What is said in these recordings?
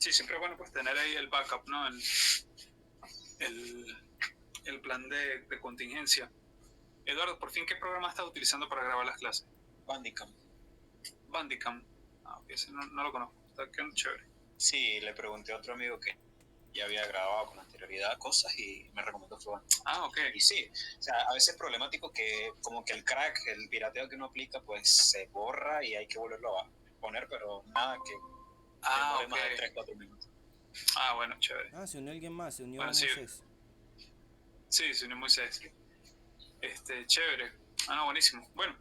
Sí, siempre es bueno pues tener ahí el backup, ¿no? El, el plan de contingencia. Eduardo, por fin, ¿qué programa estás utilizando para grabar las clases? Bandicam. Bandicam. Ah, ok, ese no lo conozco. Está quedando chévere. Sí, le pregunté a otro amigo que ya había grabado con anterioridad cosas y me recomendó Fluent. Ah, ok. Y sí, o sea, a veces es problemático que como que el crack, el pirateo que uno aplica, pues se borra y hay que volverlo a poner, pero nada que demore más de 3-4 minutos. Ah, bueno, chévere. Ah, se unió alguien más, se unió Bueno, sí. Moisés. Sí, se unió Moisés. Chévere. Ah, no, buenísimo. Bueno,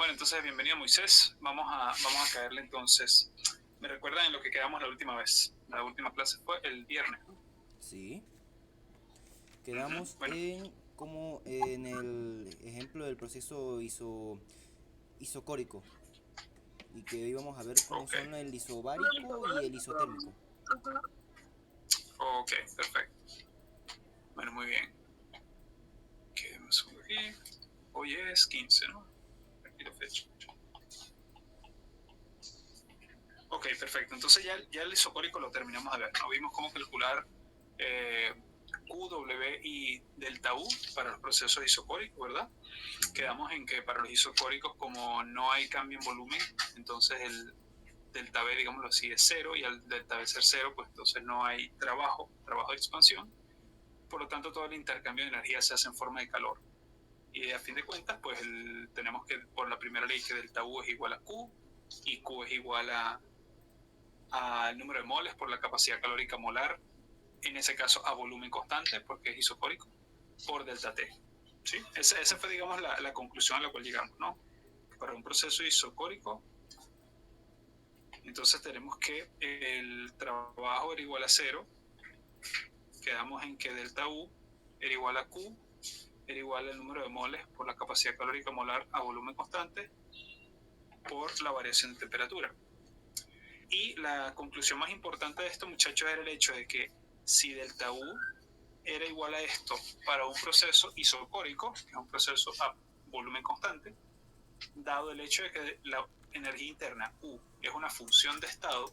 entonces bienvenido Moisés. Vamos a caerle entonces. Me recuerdan en lo que quedamos la última vez. La última clase fue el viernes, ¿no? Sí. Quedamos Bueno, en como en el ejemplo del proceso isocórico. Y que íbamos a ver cómo ok. son el isobárico y el isotérmico. Ok, perfecto. Bueno, muy bien. Quedemos aquí. Hoy es 15, ¿no? Aquí la fecha. Ok, perfecto. Entonces ya el isocórico lo terminamos de ver, ¿no? Vimos cómo calcular Q, W y delta U para los procesos isocóricos, ¿verdad? Sí. Quedamos en que para los isocóricos, como no hay cambio en volumen, entonces el delta B, digámoslo así, es cero, y al delta B ser cero, pues entonces no hay trabajo de expansión. Por lo tanto, todo el intercambio de energía se hace en forma de calor. Y a fin de cuentas, pues tenemos que, por la primera ley, que delta U es igual a Q, y Q es igual al número de moles por la capacidad calórica molar, en ese caso a volumen constante, porque es isocórico, por delta T. ¿Sí? Esa fue, digamos, la conclusión a la cual llegamos, ¿no? Para un proceso isocórico, entonces tenemos que el trabajo era igual a cero. Quedamos en que delta U era igual a Q, era igual al número de moles por la capacidad calórica molar a volumen constante por la variación de temperatura. Y la conclusión más importante de esto, muchachos, era el hecho de que si delta U era igual a esto para un proceso isocórico, que es un proceso a volumen constante, dado el hecho de que la energía interna U es una función de estado,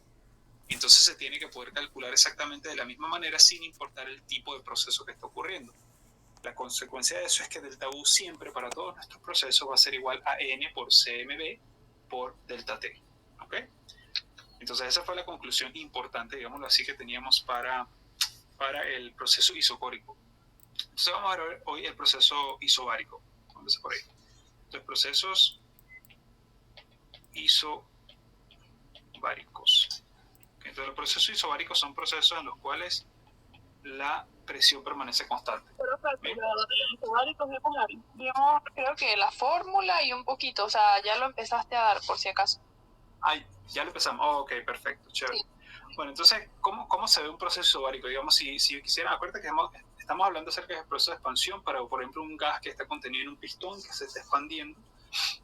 entonces se tiene que poder calcular exactamente de la misma manera sin importar el tipo de proceso que está ocurriendo. La consecuencia de eso es que delta U siempre para todos nuestros procesos va a ser igual a N por CMB por delta T. ¿Ok? Entonces esa fue la conclusión importante, digámoslo así, que teníamos para el proceso isocórico. Entonces vamos a ver hoy el proceso isobárico. Vamos a por ahí. Entonces procesos isobáricos. Entonces los procesos isobáricos son procesos en los cuales la presión permanece constante. Perfecto, de isobáricos vimos creo que la fórmula y un poquito, o sea, ya lo empezaste a dar por si acaso. Ay, ya lo empezamos. Oh, ok, perfecto, chévere. Sí. Bueno, entonces, ¿cómo se ve un proceso isobárico? Digamos, si quisieran, acuérdate que estamos hablando acerca del proceso de expansión para, por ejemplo, un gas que está contenido en un pistón que se está expandiendo.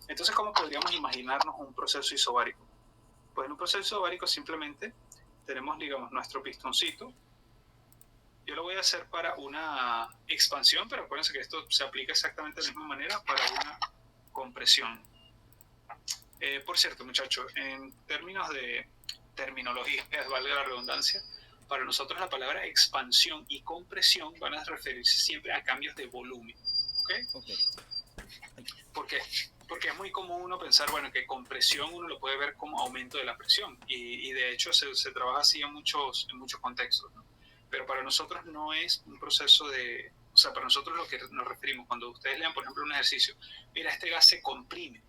Entonces, ¿cómo podríamos imaginarnos un proceso isobárico? Pues en un proceso isobárico simplemente tenemos, digamos, nuestro pistoncito. Yo lo voy a hacer para una expansión, pero acuérdense que esto se aplica exactamente de la misma manera para una compresión. Por cierto, muchachos, en términos de terminología, valga la redundancia, para nosotros la palabra expansión y compresión van a referirse siempre a cambios de volumen. ¿Ok? Ok. ¿Por qué? Porque es muy común uno pensar, bueno, que compresión uno lo puede ver como aumento de la presión y de hecho se trabaja así en muchos contextos, ¿no? Pero para nosotros no es un proceso de, o sea, para nosotros lo que nos referimos, cuando ustedes lean, por ejemplo, un ejercicio, mira, este gas se comprime,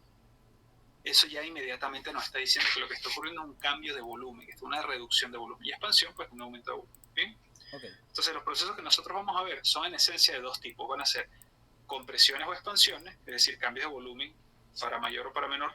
eso ya inmediatamente nos está diciendo que lo que está ocurriendo es un cambio de volumen, que es una reducción de volumen, y expansión, pues un aumento de volumen. ¿Bien? Okay. Entonces los procesos que nosotros vamos a ver son en esencia de dos tipos, van a ser compresiones o expansiones, es decir, cambios de volumen para mayor o para menor,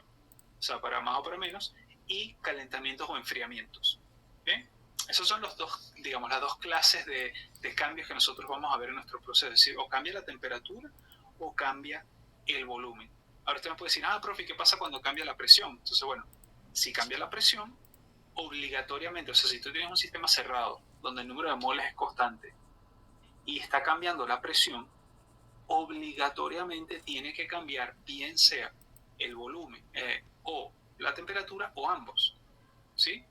o sea, para más o para menos, y calentamientos o enfriamientos. ¿Bien? Esos son los dos, digamos, las dos clases de cambios que nosotros vamos a ver en nuestro proceso, es decir, o cambia la temperatura o cambia el volumen. Ahora usted me puede decir, profe, ¿qué pasa cuando cambia la presión? Entonces, bueno, si cambia la presión, obligatoriamente, o sea, si tú tienes un sistema cerrado, donde el número de moles es constante, y está cambiando la presión, obligatoriamente tiene que cambiar, bien sea el volumen o la temperatura o ambos, ¿sí?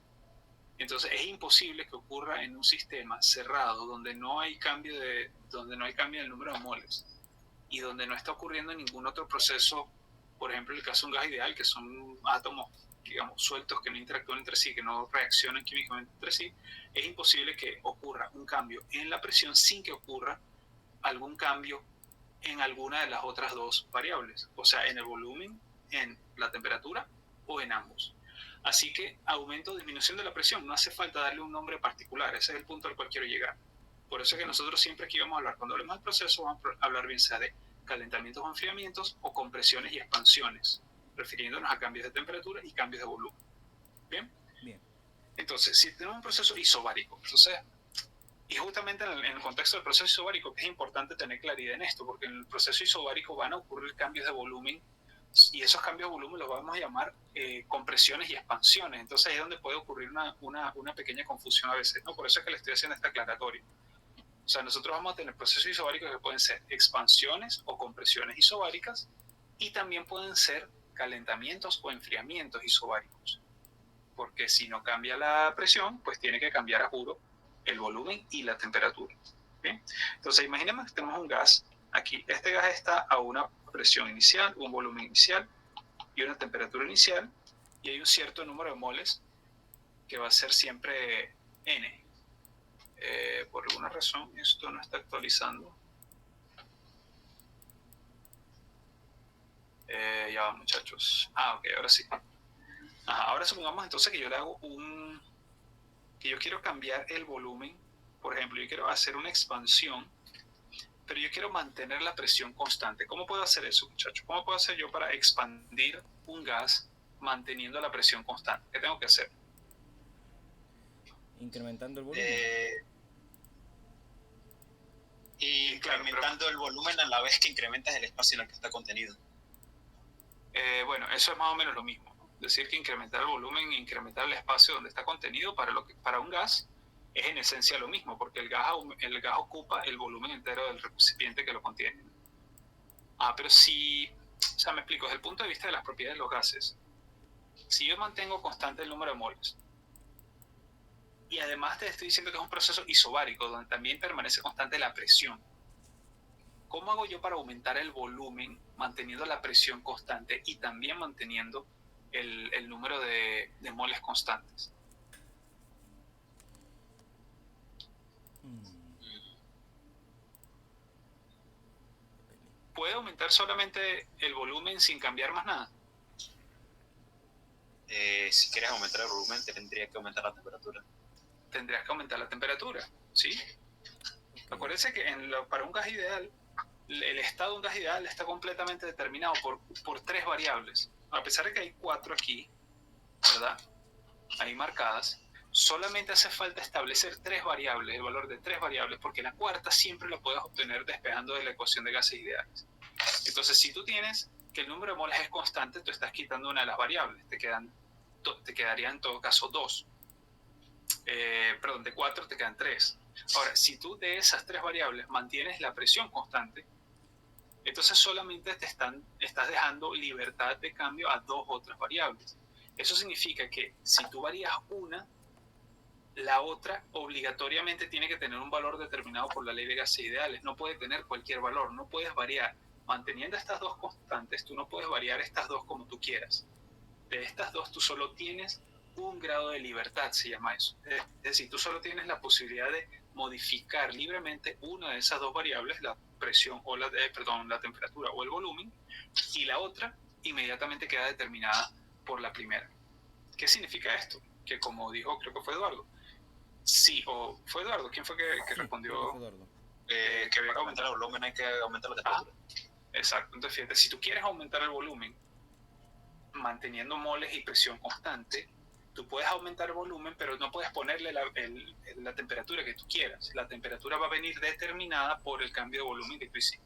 Entonces es imposible que ocurra en un sistema cerrado donde no hay cambio del número de moles y donde no está ocurriendo ningún otro proceso, por ejemplo, en el caso de un gas ideal, que son átomos, digamos, sueltos que no interactúan entre sí, que no reaccionan químicamente entre sí. Es imposible que ocurra un cambio en la presión sin que ocurra algún cambio en alguna de las otras dos variables, o sea, en el volumen, en la temperatura o en ambos. Así que aumento o disminución de la presión, no hace falta darle un nombre particular, ese es el punto al cual quiero llegar. Por eso es que nosotros siempre aquí vamos a hablar, cuando hablemos del proceso, vamos a hablar bien sea de calentamientos o enfriamientos o compresiones y expansiones, refiriéndonos a cambios de temperatura y cambios de volumen. ¿Bien? Bien. Entonces, si tenemos un proceso isobárico, entonces, y justamente en el contexto del proceso isobárico es importante tener claridad en esto, porque en el proceso isobárico van a ocurrir cambios de volumen y esos cambios de volumen los vamos a llamar compresiones y expansiones. Entonces ahí es donde puede ocurrir una pequeña confusión a veces, ¿no? Por eso es que le estoy haciendo esta aclaratoria. O sea, nosotros vamos a tener procesos isobáricos que pueden ser expansiones o compresiones isobáricas y también pueden ser calentamientos o enfriamientos isobáricos. Porque si no cambia la presión, pues tiene que cambiar a juro el volumen y la temperatura. ¿Bien? Entonces imaginemos que tenemos un gas aquí. Este gas está a una presión inicial, un volumen inicial y una temperatura inicial, y hay un cierto número de moles que va a ser siempre N. Por alguna razón esto no está actualizando. Ya va, muchachos. Ok, ahora sí. Ahora supongamos entonces que yo le hago que yo quiero cambiar el volumen. Por ejemplo, yo quiero hacer una expansión, pero yo quiero mantener la presión constante. ¿Cómo puedo hacer eso, muchachos? ¿Cómo puedo hacer yo para expandir un gas manteniendo la presión constante? ¿Qué tengo que hacer? Incrementando el volumen. Y incrementando el volumen a la vez que incrementas el espacio en el que está contenido. Bueno, eso es más o menos lo mismo. Decir que incrementar el volumen e incrementar el espacio donde está contenido para un gas es en esencia lo mismo, porque el gas ocupa el volumen entero del recipiente que lo contiene. Pero si, o sea, me explico, desde el punto de vista de las propiedades de los gases, si yo mantengo constante el número de moles, y además te estoy diciendo que es un proceso isobárico, donde también permanece constante la presión, ¿cómo hago yo para aumentar el volumen manteniendo la presión constante y también manteniendo el número de moles constantes? ¿Puede aumentar solamente el volumen sin cambiar más nada? Si quieres aumentar el volumen, tendrías que aumentar la temperatura. Tendrías que aumentar la temperatura, ¿sí? Acuérdense que para un gas ideal, el estado de un gas ideal está completamente determinado por tres variables. A pesar de que hay 4 aquí, ¿verdad? Ahí marcadas, solamente hace falta establecer 3 variables, el valor de 3 variables, porque la cuarta siempre la puedes obtener despejando de la ecuación de gases ideales. Entonces, si tú tienes que el número de moles es constante, tú estás quitando una de las variables, te quedarían en todo caso 2. De 4 te quedan 3. Ahora, si tú de esas 3 variables mantienes la presión constante, entonces solamente estás dejando libertad de cambio a 2 otras variables. Eso significa que si tú varías una, la otra obligatoriamente tiene que tener un valor determinado por la ley de gases ideales. No puede tener cualquier valor, no puedes variar. Manteniendo estas dos constantes, tú no puedes variar estas dos como tú quieras. De estas dos, tú solo tienes un grado de libertad, se llama eso. Es decir, tú solo tienes la posibilidad de modificar libremente una de esas dos variables, la presión o la temperatura o el volumen, y la otra inmediatamente queda determinada por la primera. ¿Qué significa esto? Que como dijo, creo que fue Eduardo. Sí, o fue Eduardo, ¿quién fue que respondió? Eduardo. Que había que aumentar el volumen, hay que aumentar la temperatura. Exacto, entonces fíjate, si tú quieres aumentar el volumen manteniendo moles y presión constante, tú puedes aumentar el volumen, pero no puedes ponerle la temperatura que tú quieras. La temperatura va a venir determinada por el cambio de volumen que tú hiciste.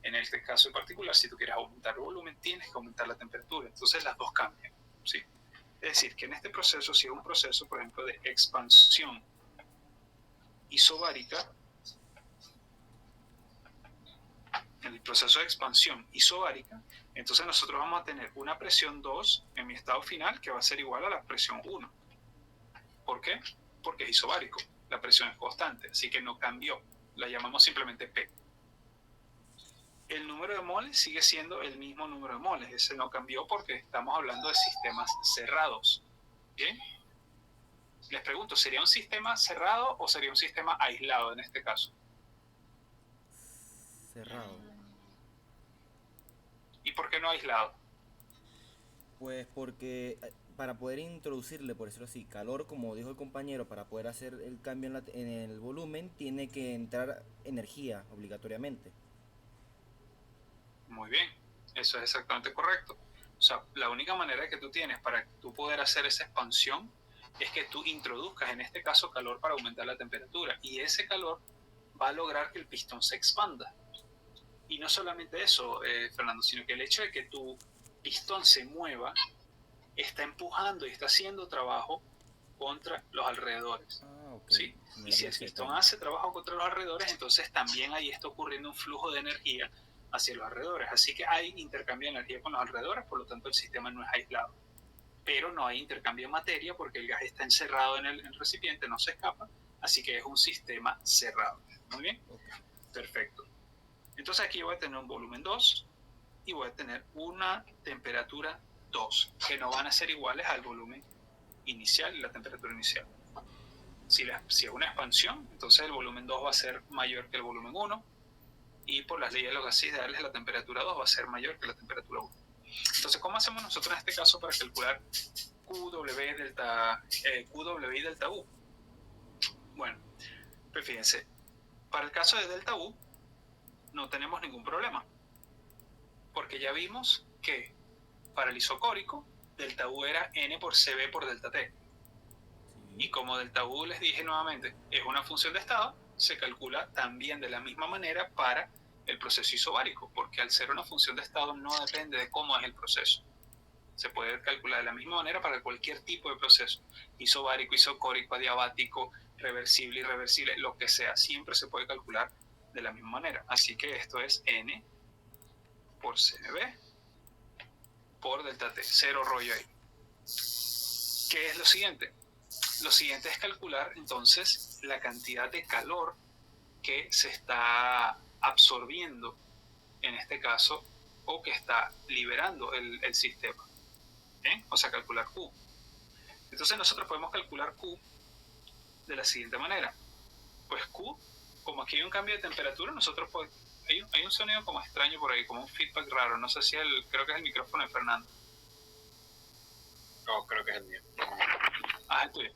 En este caso en particular, si tú quieres aumentar el volumen, tienes que aumentar la temperatura. Entonces las dos cambian, ¿sí? Es decir, que en este proceso, si es un proceso, por ejemplo, de expansión isobárica, en el proceso de expansión isobárica, entonces nosotros vamos a tener una presión 2 en mi estado final que va a ser igual a la presión 1. ¿Por qué? Porque es isobárico, la presión es constante, así que no cambió, la llamamos simplemente P. El número de moles sigue siendo el mismo número de moles, ese no cambió porque estamos hablando de sistemas cerrados. ¿Bien? Les pregunto, ¿sería un sistema cerrado o sería un sistema aislado en este caso? Cerrado. ¿Y por qué no aislado? Pues porque para poder introducirle, por decirlo así, calor, como dijo el compañero, para poder hacer el cambio en el volumen, tiene que entrar energía obligatoriamente. Muy bien, eso es exactamente correcto. O sea, la única manera que tú tienes para tú poder hacer esa expansión es que tú introduzcas, en este caso, calor para aumentar la temperatura. Y ese calor va a lograr que el pistón se expanda. Y no solamente eso, Fernando, sino que el hecho de que tu pistón se mueva está empujando y está haciendo trabajo contra los alrededores. Okay. ¿Sí? Y si el pistón hace trabajo contra los alrededores, entonces también ahí está ocurriendo un flujo de energía hacia los alrededores. Así que hay intercambio de energía con los alrededores, por lo tanto el sistema no es aislado. Pero no hay intercambio de materia porque el gas está encerrado en el recipiente, no se escapa, así que es un sistema cerrado. Muy bien, perfecto. Entonces aquí voy a tener un volumen 2 y voy a tener una temperatura 2, que no van a ser iguales al volumen inicial y la temperatura inicial. Si es una expansión, entonces el volumen 2 va a ser mayor que el volumen 1, y por las leyes de los gases ideales la temperatura 2 va a ser mayor que la temperatura 1. Entonces, ¿cómo hacemos nosotros en este caso para calcular QW y delta U? Bueno, pues fíjense, para el caso de delta U no tenemos ningún problema, porque ya vimos que para el isocórico delta U era N por CB por delta T. Y como delta U, les dije nuevamente, es una función de estado, se calcula también de la misma manera para el proceso isobárico, porque al ser una función de estado no depende de cómo es el proceso. Se puede calcular de la misma manera para cualquier tipo de proceso, isobárico, isocórico, adiabático, reversible, irreversible, lo que sea, siempre se puede calcular de la misma manera. Así que esto es N por CB por delta T, cero rollo ahí. ¿Qué es lo siguiente? Lo siguiente es calcular entonces la cantidad de calor que se está absorbiendo en este caso o que está liberando el sistema. O sea, calcular Q. Entonces nosotros podemos calcular Q de la siguiente manera. Pues Q, como aquí hay un cambio de temperatura, nosotros hay un sonido como extraño por ahí, como un feedback raro. No sé si creo que es el micrófono de Fernando. No, creo que es el mío. Ah, es el tuyo.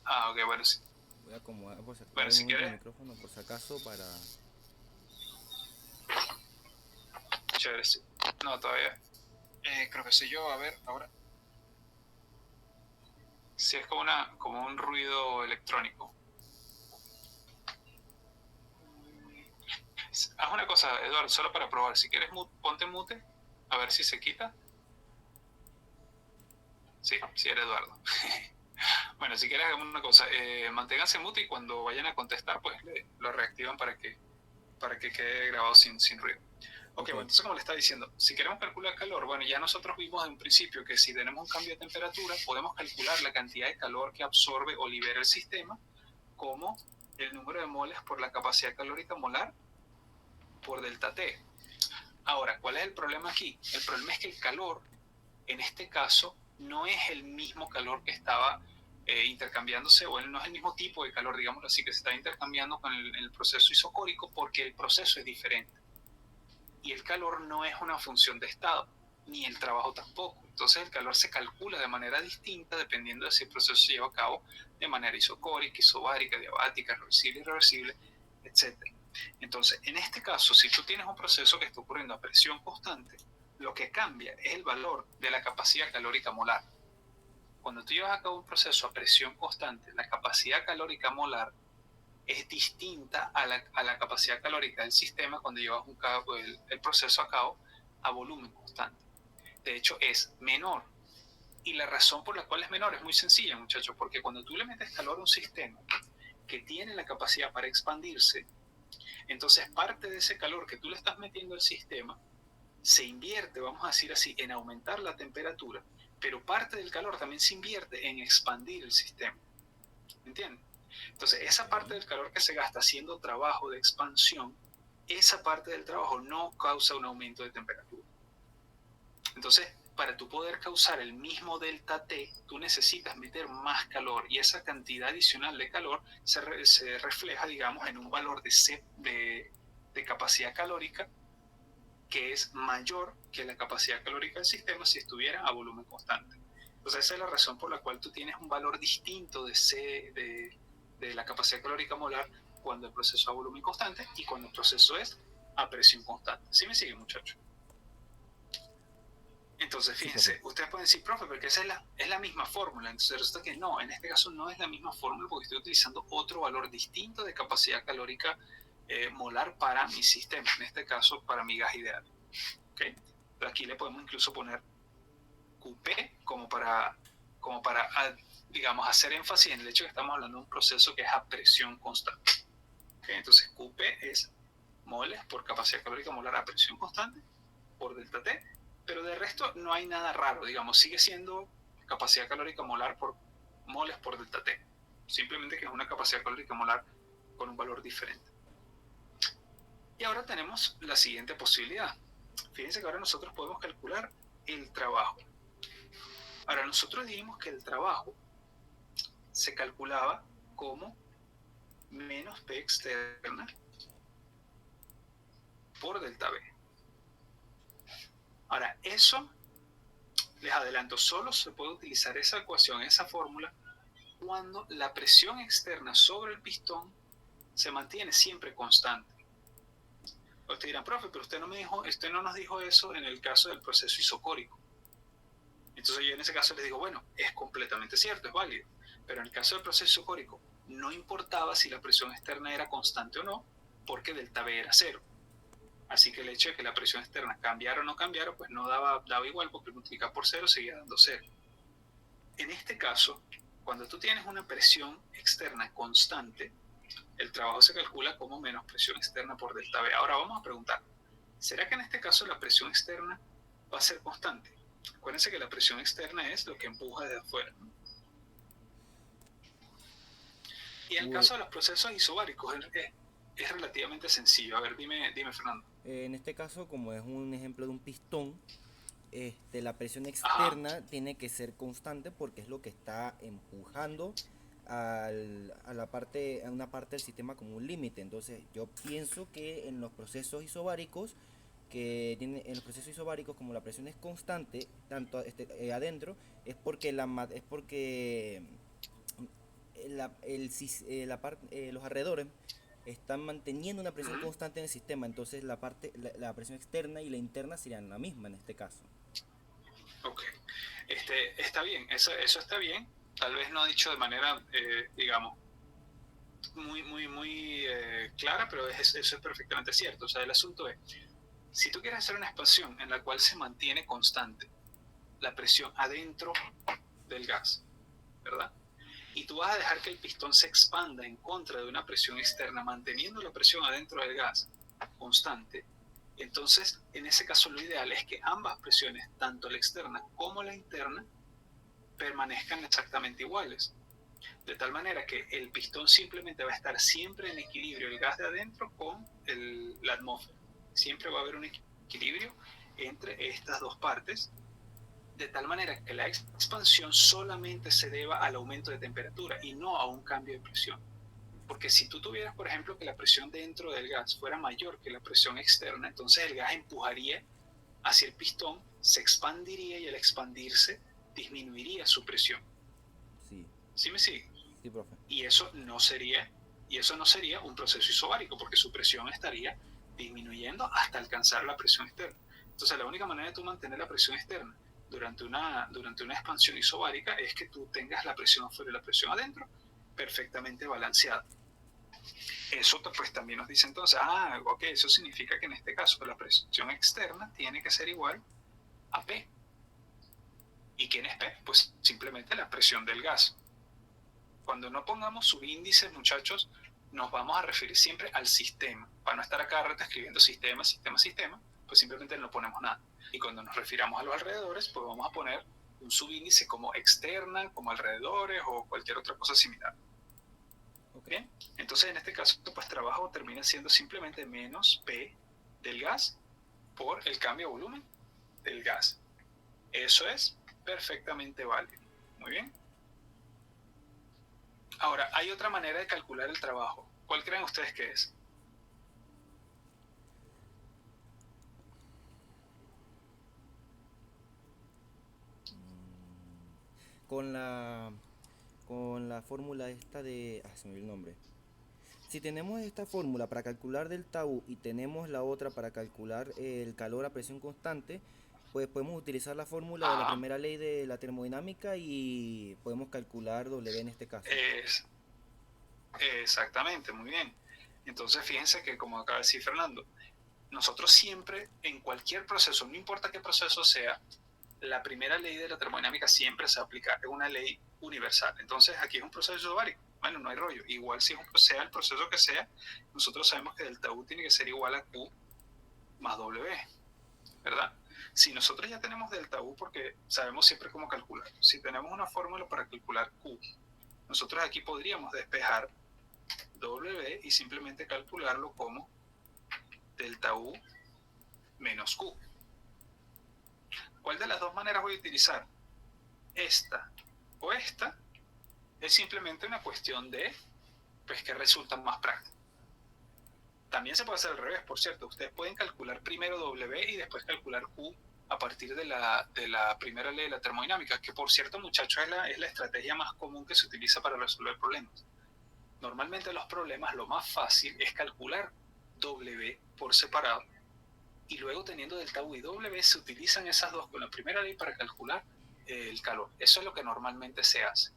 Ah, ok, bueno, sí. Voy a acomodar Bueno, si quieres, el micrófono por si acaso para... Chévere, sí. No, todavía. Creo que soy yo, a ver, ahora. Sí, es como un ruido electrónico. Haz una cosa, Eduardo, solo para probar. Si quieres, ponte mute, a ver si se quita. Sí, sí era Eduardo. Bueno, si quieres, hagamos una cosa. Manténganse mute y cuando vayan a contestar, pues lo reactivan para que quede grabado sin ruido. Ok, bueno, entonces como le estaba diciendo, si queremos calcular calor, bueno, ya nosotros vimos en un principio que si tenemos un cambio de temperatura, podemos calcular la cantidad de calor que absorbe o libera el sistema como el número de moles por la capacidad calórica molar por delta T. Ahora, ¿cuál es el problema aquí? El problema es que el calor, en este caso, no es el mismo calor que estaba intercambiándose, o no es el mismo tipo de calor, digámoslo así, que se está intercambiando con el proceso isocórico, porque el proceso es diferente. Y el calor no es una función de estado, ni el trabajo tampoco. Entonces el calor se calcula de manera distinta dependiendo de si el proceso se lleva a cabo de manera isocórica, isobárica, diabática, reversible, irreversible, etc. Entonces, en este caso, si tú tienes un proceso que está ocurriendo a presión constante, lo que cambia es el valor de la capacidad calórica molar. Cuando tú llevas a cabo un proceso a presión constante, la capacidad calórica molar es distinta a la capacidad calórica del sistema cuando llevas el proceso a cabo a volumen constante. De hecho, es menor. Y la razón por la cual es menor es muy sencilla, muchachos, porque cuando tú le metes calor a un sistema que tiene la capacidad para expandirse, entonces parte de ese calor que tú le estás metiendo al sistema se invierte, vamos a decir así, en aumentar la temperatura, pero parte del calor también se invierte en expandir el sistema. ¿Me entiendes? Entonces, esa parte del calor que se gasta haciendo trabajo de expansión, esa parte del trabajo no causa un aumento de temperatura. Entonces, para tú poder causar el mismo delta T, tú necesitas meter más calor y esa cantidad adicional de calor se refleja, digamos, en un valor de capacidad calórica que es mayor que la capacidad calórica del sistema si estuviera a volumen constante. Entonces, esa es la razón por la cual tú tienes un valor distinto de la capacidad calórica molar cuando el proceso es a volumen constante y cuando el proceso es a presión constante. ¿Sí me sigue, muchachos? Entonces, fíjense, Sí, ustedes pueden decir, profe, porque esa es la misma fórmula. Entonces resulta que no, en este caso no es la misma fórmula porque estoy utilizando otro valor distinto de capacidad calórica molar para mi sistema, en este caso para mi gas ideal. ¿Okay? Aquí le podemos incluso poner QP como para digamos, hacer énfasis en el hecho de que estamos hablando de un proceso que es a presión constante. ¿Okay? Entonces, QP es moles por capacidad calórica molar a presión constante por delta T, pero de resto no hay nada raro, digamos, sigue siendo capacidad calórica molar por moles por delta T, simplemente que es una capacidad calórica molar con un valor diferente. Y ahora tenemos la siguiente posibilidad. Fíjense que ahora nosotros podemos calcular el trabajo. Ahora, nosotros dijimos que el trabajo se calculaba como menos P externa por delta B. Ahora, eso, les adelanto, solo se puede utilizar esa ecuación, esa fórmula, cuando la presión externa sobre el pistón se mantiene siempre constante. Ustedes dirán, profe, pero usted no nos dijo eso en el caso del proceso isocórico. Entonces yo en ese caso les digo, bueno, es completamente cierto, es válido, pero en el caso del proceso isocórico no importaba si la presión externa era constante o no, porque delta B era cero. Así que el hecho de que la presión externa cambiara o no cambiara, pues no daba igual, porque multiplicar por cero seguía dando cero. En este caso, cuando tú tienes una presión externa constante, el trabajo se calcula como menos presión externa por delta B. Ahora vamos a preguntar, ¿será que en este caso la presión externa va a ser constante? Acuérdense que la presión externa es lo que empuja desde afuera, ¿no? Y en el caso de los procesos isobáricos es relativamente sencillo. A ver, dime Fernando. En este caso, como es un ejemplo de un pistón, la presión Ajá. externa tiene que ser constante porque es lo que está empujando a una parte del sistema como un límite. Entonces yo pienso que en los procesos isobáricos en los procesos isobáricos, como la presión es constante tanto adentro, es porque los alrededores están manteniendo una presión constante en el sistema. Entonces la presión externa y la interna serían la misma en este caso. Ok. Está bien, eso está bien. Tal vez no dicho de manera, digamos, muy clara, pero eso es perfectamente cierto. O sea, el asunto es, si tú quieres hacer una expansión en la cual se mantiene constante la presión adentro del gas, ¿verdad? Y tú vas a dejar que el pistón se expanda en contra de una presión externa, manteniendo la presión adentro del gas constante. Entonces, en ese caso, lo ideal es que ambas presiones, tanto la externa como la interna, permanezcan exactamente iguales. De tal manera que el pistón simplemente va a estar siempre en equilibrio, el gas de adentro con la atmósfera. Siempre va a haber un equilibrio entre estas dos partes, de tal manera que la expansión solamente se deba al aumento de temperatura y no a un cambio de presión. Porque si tú tuvieras, por ejemplo, que la presión dentro del gas fuera mayor que la presión externa, entonces el gas empujaría hacia el pistón, se expandiría y al expandirse disminuiría su presión. Sí, ¿Sí me sigue? sí, profe. Y eso no sería un proceso isobárico porque su presión estaría disminuyendo hasta alcanzar la presión externa. Entonces la única manera de tú mantener la presión externa durante una expansión isobárica es que tú tengas la presión afuera y la presión adentro perfectamente balanceada. Eso pues también nos dice entonces, ok, eso significa que en este caso la presión externa tiene que ser igual a P. ¿Y quién es P? Pues simplemente la presión del gas. Cuando no pongamos subíndices, muchachos, nos vamos a referir siempre al sistema. Para no estar acá escribiendo sistema, pues simplemente no ponemos nada. Y cuando nos refiramos a los alrededores, pues vamos a poner un subíndice como externa, como alrededores o cualquier otra cosa similar. Okay. Bien, entonces en este caso, pues trabajo termina siendo simplemente menos P del gas por el cambio de volumen del gas. Eso es perfectamente válido. Muy bien. Ahora, hay otra manera de calcular el trabajo. ¿Cuál creen ustedes que es? Con la fórmula esta de... se me olvidó el nombre. Si tenemos esta fórmula para calcular delta U y tenemos la otra para calcular el calor a presión constante, pues podemos utilizar la fórmula de la primera ley de la termodinámica y podemos calcular W en este caso. Exactamente, muy bien. Entonces fíjense que, como acaba de decir Fernando, nosotros siempre, en cualquier proceso, no importa qué proceso sea, la primera ley de la termodinámica siempre se aplica, es una ley universal. Entonces aquí es un proceso isobárico, bueno, no hay rollo. Igual si sea el proceso que sea, nosotros sabemos que delta U tiene que ser igual a Q más W, ¿verdad? Si nosotros ya tenemos delta U, porque sabemos siempre cómo calcular, si tenemos una fórmula para calcular Q, nosotros aquí podríamos despejar W y simplemente calcularlo como delta U menos Q. ¿Cuál de las dos maneras voy a utilizar? Esta o esta. Es simplemente una cuestión de, pues, que resulta más práctico. También se puede hacer al revés, por cierto. Ustedes pueden calcular primero W y después calcular Q a partir de la primera ley de la termodinámica, que por cierto, muchachos, es la estrategia más común que se utiliza para resolver problemas. Normalmente los problemas lo más fácil es calcular W por separado y luego teniendo delta U y W se utilizan esas dos con la primera ley para calcular el calor. Eso es lo que normalmente se hace.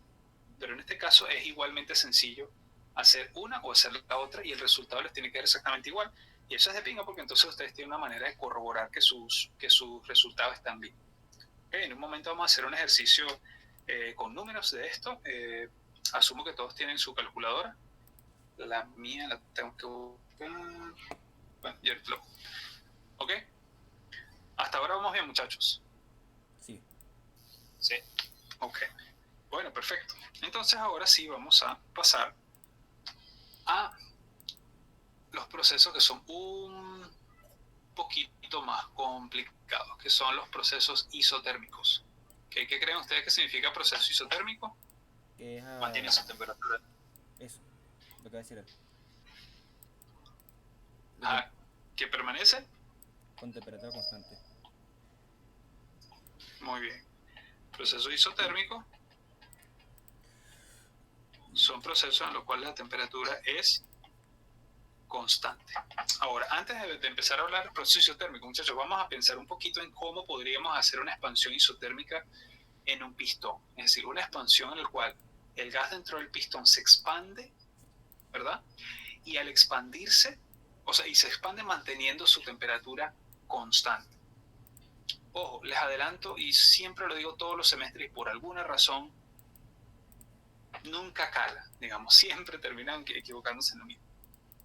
Pero en este caso es igualmente sencillo hacer una o hacer la otra y el resultado les tiene que dar exactamente igual. Y eso es de pinga porque entonces ustedes tienen una manera de corroborar que sus resultados están bien. Okay, en un momento vamos a hacer un ejercicio con números de esto. Asumo que todos tienen su calculadora. La mía la tengo que buscar. Bueno, ya lo. ¿Ok? Hasta ahora vamos bien, muchachos. Sí. Sí. Ok. Bueno, perfecto. Entonces ahora sí vamos a pasar a los procesos que son un poquito más complicados, que son los procesos isotérmicos. ¿Qué creen ustedes que significa proceso isotérmico? Que es Mantiene su temperatura. Eso, lo que va a decir él. ¿Que permanece? Con temperatura constante. Muy bien. Proceso isotérmico son procesos en los cuales la temperatura es constante. Ahora, antes de empezar a hablar del proceso isotérmico, muchachos, vamos a pensar un poquito en cómo podríamos hacer una expansión isotérmica en un pistón. Es decir, una expansión en la cual el gas dentro del pistón se expande, ¿verdad? Y al expandirse, y se expande manteniendo su temperatura constante. Ojo, les adelanto, y siempre lo digo todos los semestres, y por alguna razón nunca cala, digamos, siempre terminan equivocándose en lo mismo.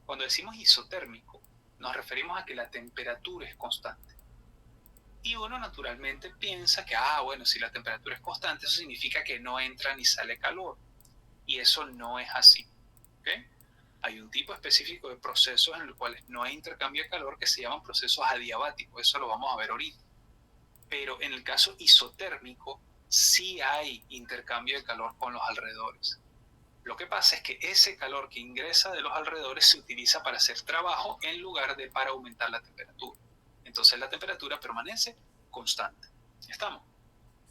Cuando decimos isotérmico, nos referimos a que la temperatura es constante. Y uno naturalmente piensa que, bueno, si la temperatura es constante, eso significa que no entra ni sale calor. Y eso no es así. ¿Okay? Hay un tipo específico de procesos en los cuales no hay intercambio de calor que se llaman procesos adiabáticos. Eso lo vamos a ver ahorita. Pero en el caso isotérmico, sí hay intercambio de calor con los alrededores. Lo que pasa es que ese calor que ingresa de los alrededores se utiliza para hacer trabajo en lugar de para aumentar la temperatura. Entonces la temperatura permanece constante. ¿Estamos?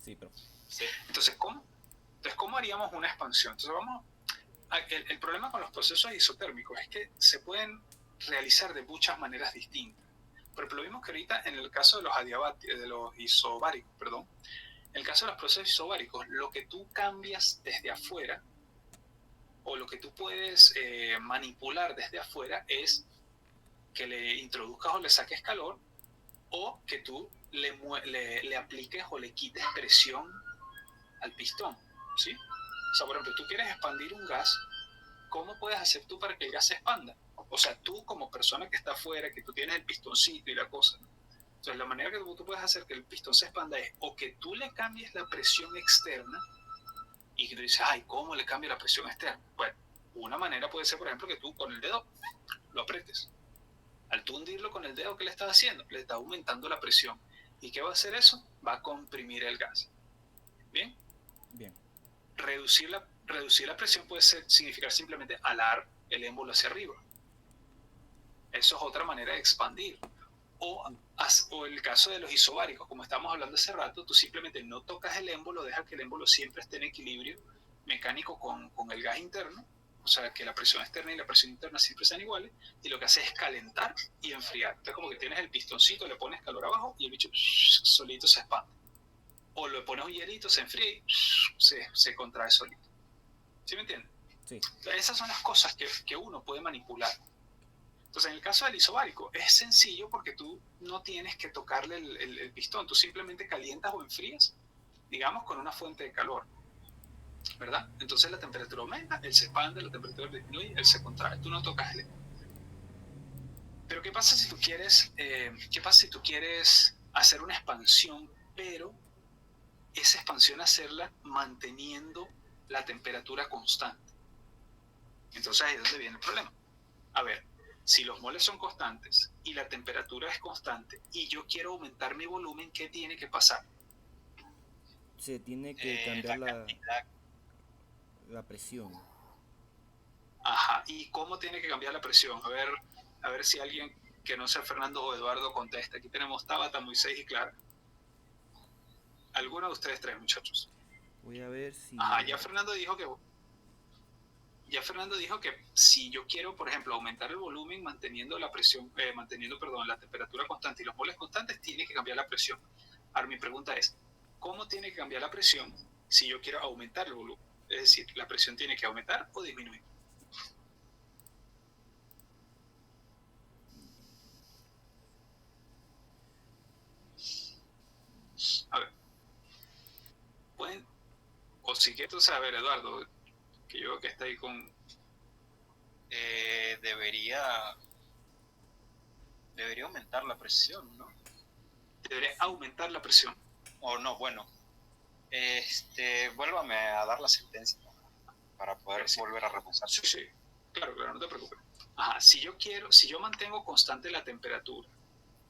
Sí, pero... Sí. Entonces, ¿cómo haríamos una expansión? Entonces, el problema con los procesos isotérmicos es que se pueden realizar de muchas maneras distintas. Pero lo vimos que ahorita en el caso de los isobáricos, en el caso de los procesos isobáricos, lo que tú cambias desde afuera o lo que tú puedes manipular desde afuera es que le introduzcas o le saques calor o que tú le apliques o le quites presión al pistón, ¿sí? O sea, por ejemplo, tú quieres expandir un gas, ¿cómo puedes hacer tú para que el gas se expanda? O sea, tú como persona que está afuera, que tú tienes el pistoncito y la cosa, ¿no? Entonces, la manera que tú puedes hacer que el pistón se expanda es o que tú le cambies la presión externa y que tú dices, ¿cómo le cambio la presión externa? Bueno, Una manera puede ser, por ejemplo, que tú con el dedo lo apretes. Al tú hundirlo con el dedo, ¿qué le estás haciendo? Le estás aumentando la presión. ¿Y qué va a hacer eso? Va a comprimir el gas. ¿Bien? Bien. Reducir la presión puede significar simplemente alar el émbolo hacia arriba. Eso es otra manera de expandir. O el caso de los isobáricos, como estábamos hablando hace rato, tú simplemente no tocas el émbolo, dejas que el émbolo siempre esté en equilibrio mecánico con el gas interno, o sea, que la presión externa y la presión interna siempre sean iguales, y lo que hace es calentar y enfriar. Entonces, como que tienes el pistoncito, le pones calor abajo y el bicho solito se expande. O le pones un hielito, se enfría y se contrae solito. ¿Sí me entiendes? Sí. Entonces, esas son las cosas que uno puede manipular. Entonces, en el caso del isobárico, es sencillo porque tú no tienes que tocarle el pistón, tú simplemente calientas o enfrías, digamos, con una fuente de calor, ¿verdad? Entonces la temperatura aumenta, él se expande, la temperatura disminuye, él se contrae, tú no tocas el. Pero ¿qué pasa si tú quieres hacer una expansión, pero esa expansión hacerla manteniendo la temperatura constante? Entonces ahí es donde viene el problema. A ver, si los moles son constantes y la temperatura es constante y yo quiero aumentar mi volumen, ¿qué tiene que pasar? Se tiene que cambiar la presión. Ajá, ¿y cómo tiene que cambiar la presión? A ver si alguien que no sea Fernando o Eduardo contesta. Aquí tenemos Tabata, Moisés y Clara. ¿Alguno de ustedes tres, muchachos? Voy a ver si... Ajá, ya Fernando dijo que si yo quiero, por ejemplo, aumentar el volumen manteniendo la presión, la temperatura constante y los moles constantes, tiene que cambiar la presión. Ahora mi pregunta es, ¿cómo tiene que cambiar la presión si yo quiero aumentar el volumen? Es decir, ¿la presión tiene que aumentar o disminuir? A ver, pueden, o si quieres saber, Eduardo, que yo veo que está ahí con... Debería aumentar la presión, ¿no? Debería aumentar la presión. O no, bueno. Vuélvame a dar la sentencia para poder volver a repasar. Sí, claro, no te preocupes. Ajá, si yo mantengo constante la temperatura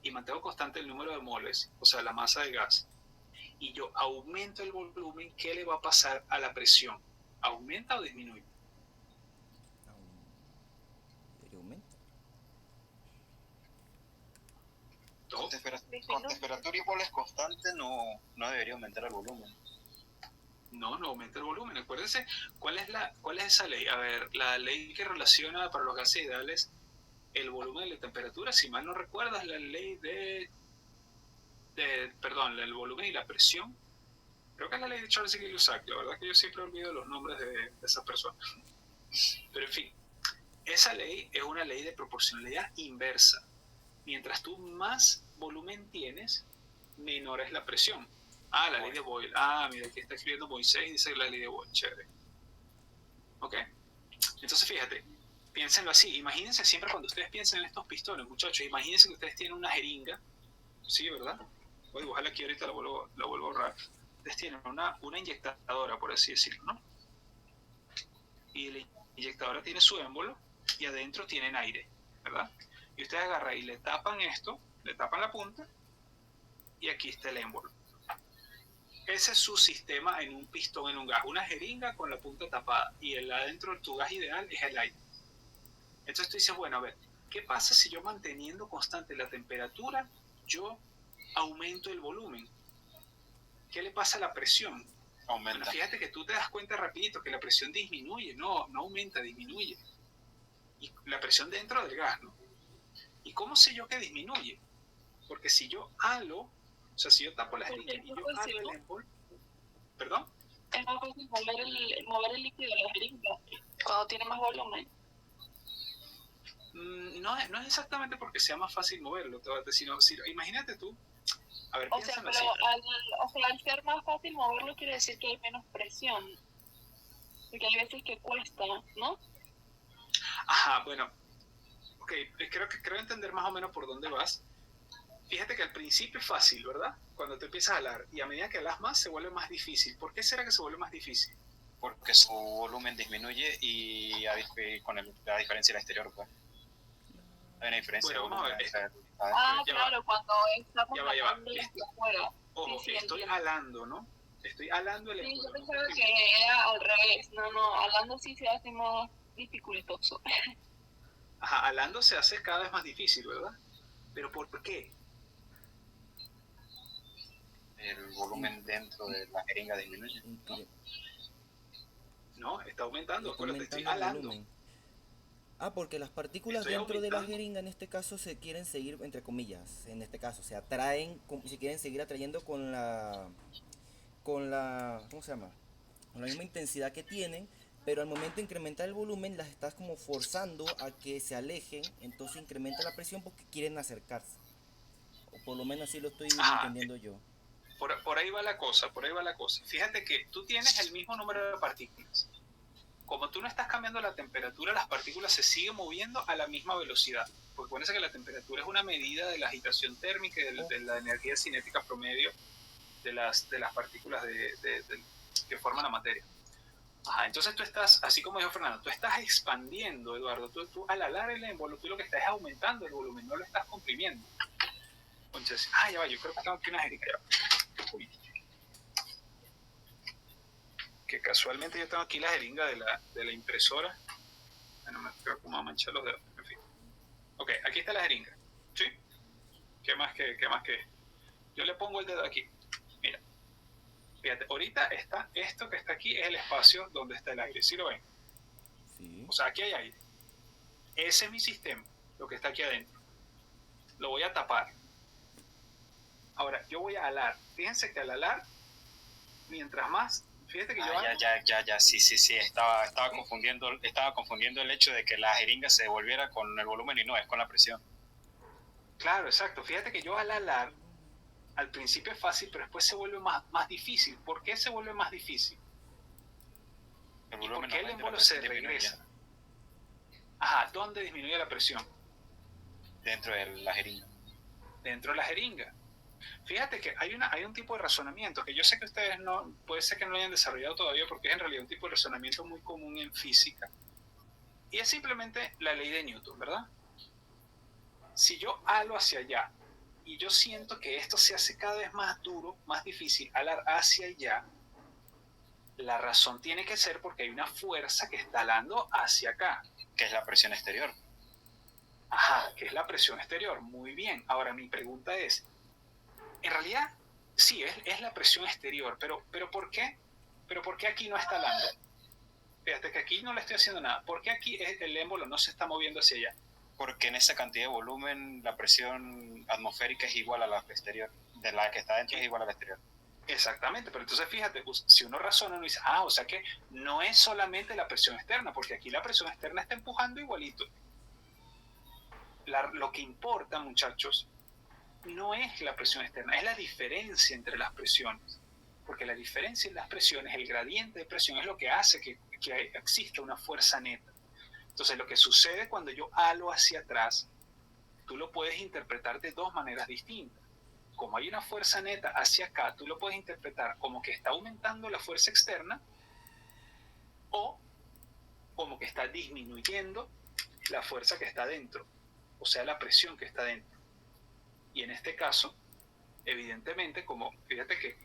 y mantengo constante el número de moles, o sea, la masa de gas, y yo aumento el volumen, ¿qué le va a pasar a la presión? ¿Aumenta o disminuye? Aumenta. Con temperatura y moles constantes no debería aumentar el volumen. No aumenta el volumen. Acuérdense, ¿cuál es esa ley? A ver, la ley que relaciona para los gases ideales el volumen y la temperatura, si mal no recuerdas, la ley el volumen y la presión. Creo que es la ley de Charles y Gay-Lussac. La verdad es que yo siempre olvido los nombres de esas personas. Pero en fin, esa ley es una ley de proporcionalidad inversa. Mientras tú más volumen tienes, menor es la presión. La ley de Boyle. Mira, aquí está escribiendo Moisés y dice la ley de Boyle. Chévere. Ok. Entonces, fíjate, piénsenlo así. Imagínense siempre cuando ustedes piensen en estos pistones, muchachos, imagínense que ustedes tienen una jeringa. Sí, ¿verdad? Voy a dibujarla aquí ahorita, la vuelvo a borrar. Ustedes tienen una inyectadora, por así decirlo, ¿no? Y la inyectadora tiene su émbolo y adentro tienen aire, ¿verdad? Y ustedes agarran y le tapan esto, le tapan la punta y aquí está el émbolo. Ese es su sistema en un pistón, en un gas. Una jeringa con la punta tapada y el adentro de tu gas ideal es el aire. Entonces tú dices, bueno, a ver, ¿qué pasa si yo manteniendo constante la temperatura, yo aumento el volumen? ¿Qué le pasa a la presión? Aumenta. Bueno, fíjate que tú te das cuenta rapidito que la presión disminuye, no aumenta, disminuye. Y la presión dentro del gas, ¿no? ¿Y cómo sé yo que disminuye? Porque si yo halo, o sea, si yo tapo la jeringa y yo halo el émbolo, ¿perdón? Es más fácil mover el líquido de la jeringa cuando tiene más volumen. No es exactamente porque sea más fácil moverlo, sino imagínate tú. A ver, al ser más fácil moverlo quiere decir que hay menos presión. Porque hay veces que cuesta, ¿no? Ajá, bueno. Ok, creo entender más o menos por dónde vas. Fíjate que al principio es fácil, ¿verdad? Cuando te empiezas a alar. Y a medida que alas más, se vuelve más difícil. ¿Por qué será que se vuelve más difícil? porque su volumen disminuye y con la diferencia del exterior, pues. Hay una diferencia de Bueno, vamos a volumen ver. entre Ah, Ya claro, cuando estamos Ya va. hablando desde afuera. Ojo, Sí, estoy entiendo. alando, ¿no? Estoy alando el Sí, yo ángulo. No pensaba estoy que era al revés. No, hablando sí se hace más dificultoso. Ajá, alando se hace cada vez más difícil, ¿verdad? ¿Pero por qué? el volumen dentro de la jeringa disminuye, ¿no? No, está aumentando. Está Acuérdate, estoy aumentando el alando. volumen. Ah, porque las partículas Estoy dentro de la aumentando. jeringa en este caso se quieren seguir, entre comillas, en este caso, se atraen, se quieren seguir atrayendo ¿cómo se llama? Con la misma intensidad que tienen, pero al momento de incrementar el volumen las estás como forzando a que se alejen, entonces incrementa la presión porque quieren acercarse. O por lo menos así lo estoy Ajá, entendiendo yo. por ahí va la cosa, por ahí va la cosa. Fíjate que tú tienes el mismo número de partículas. Como tú no estás cambiando la temperatura, las partículas se siguen moviendo a la misma velocidad. Porque acuérdense que la temperatura es una medida de la agitación térmica y de la energía cinética promedio de las partículas que forman la materia. Ajá, entonces tú estás, así como dijo Fernando, tú estás expandiendo, Eduardo. Tú al alar el émbolo, tú lo que estás es aumentando el volumen, no lo estás comprimiendo. Entonces, ya va, yo creo que tengo aquí una jeringa. Uy. Que casualmente yo tengo aquí la jeringa de la impresora. No me creo cómo manchar los dedos. En fin. Ok, aquí está la jeringa. ¿Sí? ¿Qué más que? Yo le pongo el dedo aquí. Mira. Fíjate, ahorita está esto que está aquí es el espacio donde está el aire. ¿Sí lo ven? Sí. O sea, aquí hay aire. Ese es mi sistema, lo que está aquí adentro. Lo voy a tapar. Ahora, yo voy a alar. Fíjense que al alar, mientras más, fíjate que yo ya, sí, estaba confundiendo el hecho de que la jeringa se devolviera con el volumen y no, es con la presión. Claro, exacto. Fíjate que yo al alar, al principio es fácil, pero después se vuelve más difícil. ¿Por qué se vuelve más difícil? ¿Y por qué el émbolo se regresa? Ajá, ¿dónde disminuye la presión? Dentro de la jeringa. Dentro de la jeringa. Fíjate que hay un tipo de razonamiento que yo sé que ustedes no, puede ser que no lo hayan desarrollado todavía porque es en realidad un tipo de razonamiento muy común en física. Y es simplemente la ley de Newton, ¿verdad? Si yo halo hacia allá y yo siento que esto se hace cada vez más duro, más difícil, alar hacia allá, la razón tiene que ser porque hay una fuerza que está alando hacia acá. Que es la presión exterior. Ajá, que es la presión exterior. Muy bien. Ahora mi pregunta es, en realidad, sí, es la presión exterior, pero ¿por qué? ¿Pero por qué aquí no está alando? Fíjate que aquí no le estoy haciendo nada. ¿Por qué aquí el émbolo no se está moviendo hacia allá? Porque en esa cantidad de volumen la presión atmosférica es igual a la exterior. De la que está dentro es igual a la exterior. Exactamente, pero entonces fíjate, si uno razona, uno dice, o sea que no es solamente la presión externa, porque aquí la presión externa está empujando igualito. Lo que importa, muchachos, no es la presión externa, es la diferencia entre las presiones. Porque la diferencia en las presiones, el gradiente de presión, es lo que hace que exista una fuerza neta. Entonces, lo que sucede cuando yo halo hacia atrás, tú lo puedes interpretar de dos maneras distintas. Como hay una fuerza neta hacia acá, tú lo puedes interpretar como que está aumentando la fuerza externa o como que está disminuyendo la fuerza que está dentro, o sea, la presión que está dentro. Y en este caso, evidentemente, como fíjate que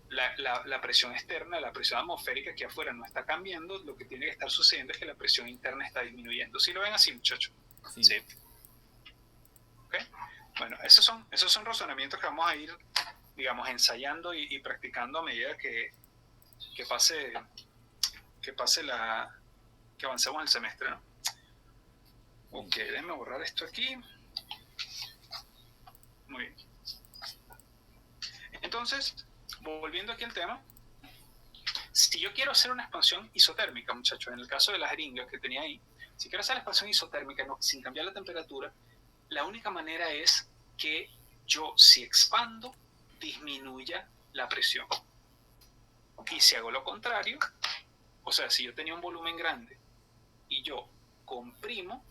la presión externa, la presión atmosférica aquí afuera no está cambiando, lo que tiene que estar sucediendo es que la presión interna está disminuyendo. ¿Sí lo ven así, muchachos? Sí. ¿Okay? Bueno, esos son razonamientos que vamos a ir, digamos, ensayando y practicando a medida que avancemos el semestre, ¿no? Ok, déjenme borrar esto aquí. Muy bien. Entonces, volviendo aquí al tema, si yo quiero hacer una expansión isotérmica, muchachos, en el caso de la jeringa que tenía ahí, si quiero hacer la expansión isotérmica sin cambiar la temperatura, la única manera es que yo, si expando, disminuya la presión. Y si hago lo contrario, o sea, si yo tenía un volumen grande y yo comprimo,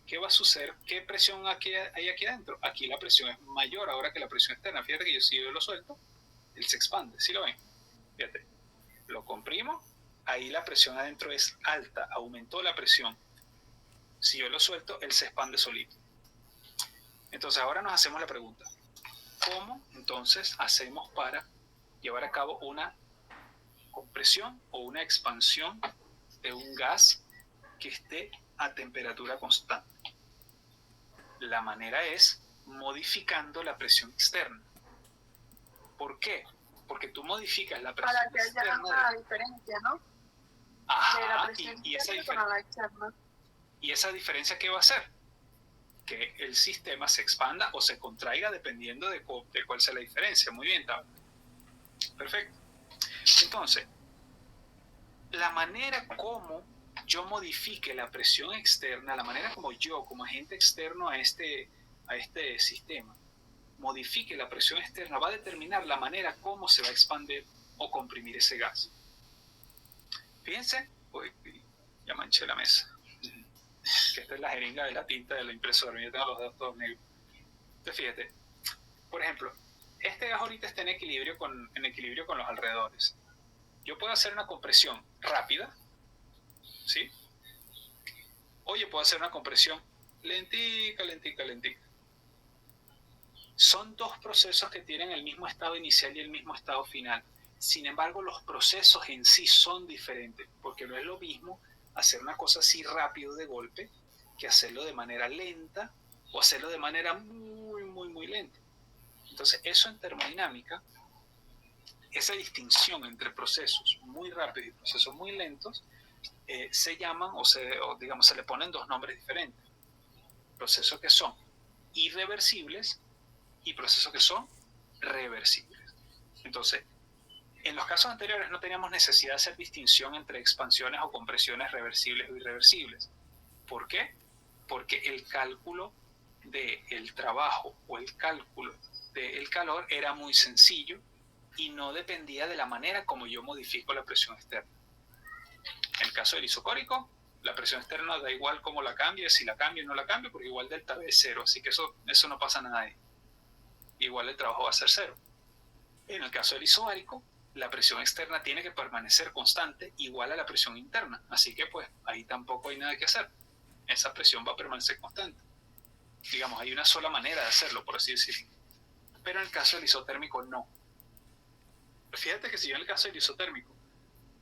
¿qué va a suceder? ¿Qué presión hay aquí adentro? Aquí la presión es mayor ahora que la presión externa. Fíjate que si yo lo suelto, él se expande. ¿Sí lo ven? Fíjate. Lo comprimo, ahí la presión adentro es alta, aumentó la presión. Si yo lo suelto, él se expande solito. Entonces ahora nos hacemos la pregunta, ¿cómo entonces hacemos para llevar a cabo una compresión o una expansión de un gas que esté a temperatura constante? La manera es modificando la presión externa. ¿Por qué? Porque tú modificas la presión Para que haya externa. una diferencia, ¿no? Ajá, De la presión y esa interna con la externa. ¿Y esa diferencia qué va a hacer? Que el sistema se expanda o se contraiga dependiendo de cuál sea la diferencia. Muy bien, Tabla. Perfecto. Entonces, la manera como yo modifique la presión externa, la manera como yo, como agente externo a este sistema, modifique la presión externa, va a determinar la manera como se va a expandir o comprimir ese gas. Fíjense, uy, ya manché la mesa, que esta es la jeringa de la tinta de la impresora, yo tengo los dedos todos negros. Entonces fíjate, por ejemplo, este gas ahorita está en equilibrio con los alrededores. Yo puedo hacer una compresión rápida, ¿sí? O yo puedo hacer una compresión lentica, lentica, lentica. Son dos procesos que tienen el mismo estado inicial y el mismo estado final. Sin embargo, los procesos en sí son diferentes, porque no es lo mismo hacer una cosa así rápido de golpe que hacerlo de manera lenta o hacerlo de manera muy, muy, muy lenta. Entonces, eso en termodinámica, esa distinción entre procesos muy rápidos y procesos muy lentos, se llaman o digamos se le ponen dos nombres diferentes. Procesos que son irreversibles y procesos que son reversibles. Entonces, en los casos anteriores no teníamos necesidad de hacer distinción entre expansiones o compresiones reversibles o irreversibles. ¿Por qué? Porque el cálculo del trabajo o el cálculo del calor era muy sencillo y no dependía de la manera como yo modifico la presión externa. En el caso del isocórico, la presión externa da igual cómo la cambie, si la cambio o no la cambio, porque igual delta V es cero, así que eso no pasa nada ahí. Igual el trabajo va a ser cero. En el caso del isobárico, la presión externa tiene que permanecer constante igual a la presión interna, así que pues ahí tampoco hay nada que hacer. Esa presión va a permanecer constante. Digamos, hay una sola manera de hacerlo, por así decirlo. Pero en el caso del isotérmico no. Fíjate que si yo en el caso del isotérmico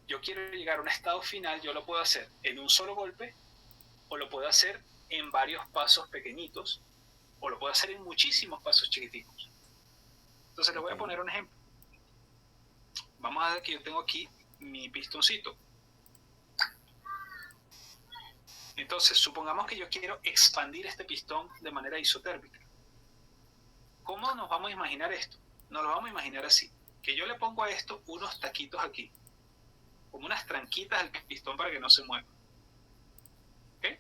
yo quiero llegar a un estado final, yo lo puedo hacer en un solo golpe o lo puedo hacer en varios pasos pequeñitos o lo puedo hacer en muchísimos pasos chiquiticos. Entonces les voy a poner un ejemplo. Vamos a ver que yo tengo aquí mi pistoncito. Entonces, supongamos que yo quiero expandir este pistón de manera isotérmica. ¿Cómo nos vamos a imaginar esto? Nos lo vamos a imaginar así, que yo le pongo a esto unos taquitos aquí, como unas tranquitas al pistón para que no se mueva. ¿Okay?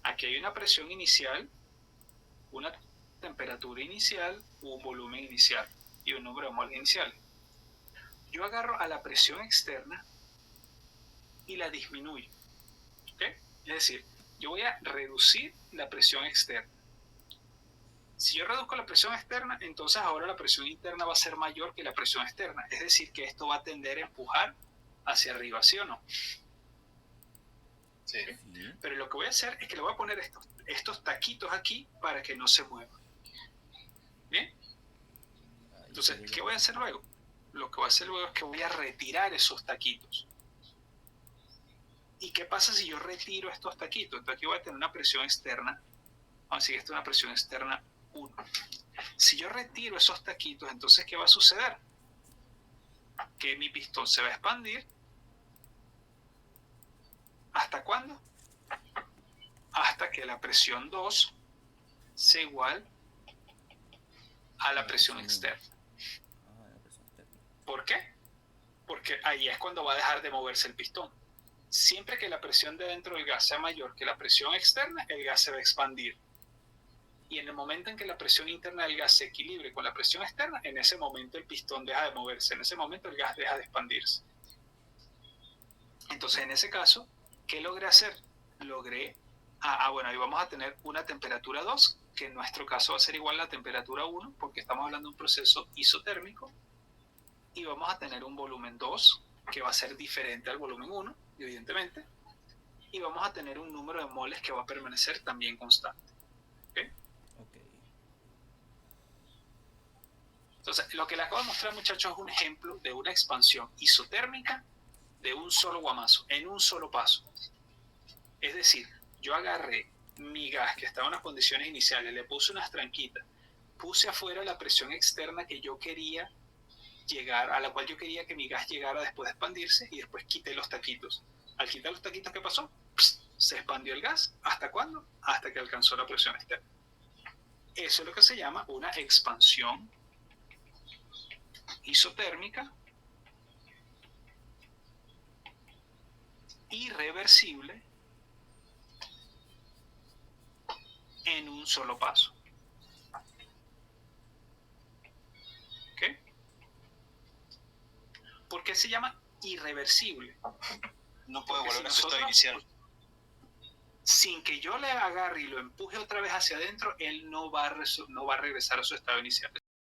Aquí hay una presión inicial, una temperatura inicial, un volumen inicial y un número de moles iniciales. Yo agarro a la presión externa y la disminuyo. ¿Okay? Es decir, yo voy a reducir la presión externa. Si yo reduzco la presión externa, entonces ahora la presión interna va a ser mayor que la presión externa. Es decir, que esto va a tender a empujar hacia arriba, ¿sí o no? Sí. ¿Okay? Pero lo que voy a hacer es que le voy a poner estos taquitos aquí para que no se muevan. ¿Bien? Entonces, ¿qué voy a hacer luego? Lo que voy a hacer luego es que voy a retirar esos taquitos. ¿Y qué pasa si yo retiro estos taquitos? Entonces aquí voy a tener una presión externa. Vamos a decir que esta es una presión externa 1. Si yo retiro esos taquitos, entonces ¿qué va a suceder? Que mi pistón se va a expandir. ¿Hasta cuándo? Hasta que la presión 2 sea igual a la presión externa. ¿Por qué? Porque ahí es cuando va a dejar de moverse el pistón. Siempre que la presión de dentro del gas sea mayor que la presión externa, el gas se va a expandir. Y en el momento en que la presión interna del gas se equilibre con la presión externa, en ese momento el pistón deja de moverse, en ese momento el gas deja de expandirse. Entonces, en ese caso, ¿qué logré hacer? Logré, bueno, ahí vamos a tener una temperatura 2, que en nuestro caso va a ser igual a la temperatura 1, porque estamos hablando de un proceso isotérmico, y vamos a tener un volumen 2, que va a ser diferente al volumen 1, evidentemente, y vamos a tener un número de moles que va a permanecer también constante. ¿Okay? Ok. Entonces, lo que les acabo de mostrar, muchachos, es un ejemplo de una expansión isotérmica de un solo guamazo, en un solo paso. Es decir, yo agarré mi gas que estaba en las condiciones iniciales, le puse unas tranquitas, puse afuera la presión externa que yo quería llegar, a la cual yo quería que mi gas llegara después de expandirse, y después quité los taquitos. Al quitar los taquitos, ¿qué pasó? Se expandió el gas. ¿Hasta cuándo? Hasta que alcanzó la presión externa. Eso es lo que se llama una expansión isotérmica irreversible en un solo paso. ¿Ok? ¿Por qué se llama irreversible? No puede Porque volver a si su estado nosotros, inicial. sin que yo le agarre y lo empuje otra vez hacia adentro, él no va a regresar a su estado inicial.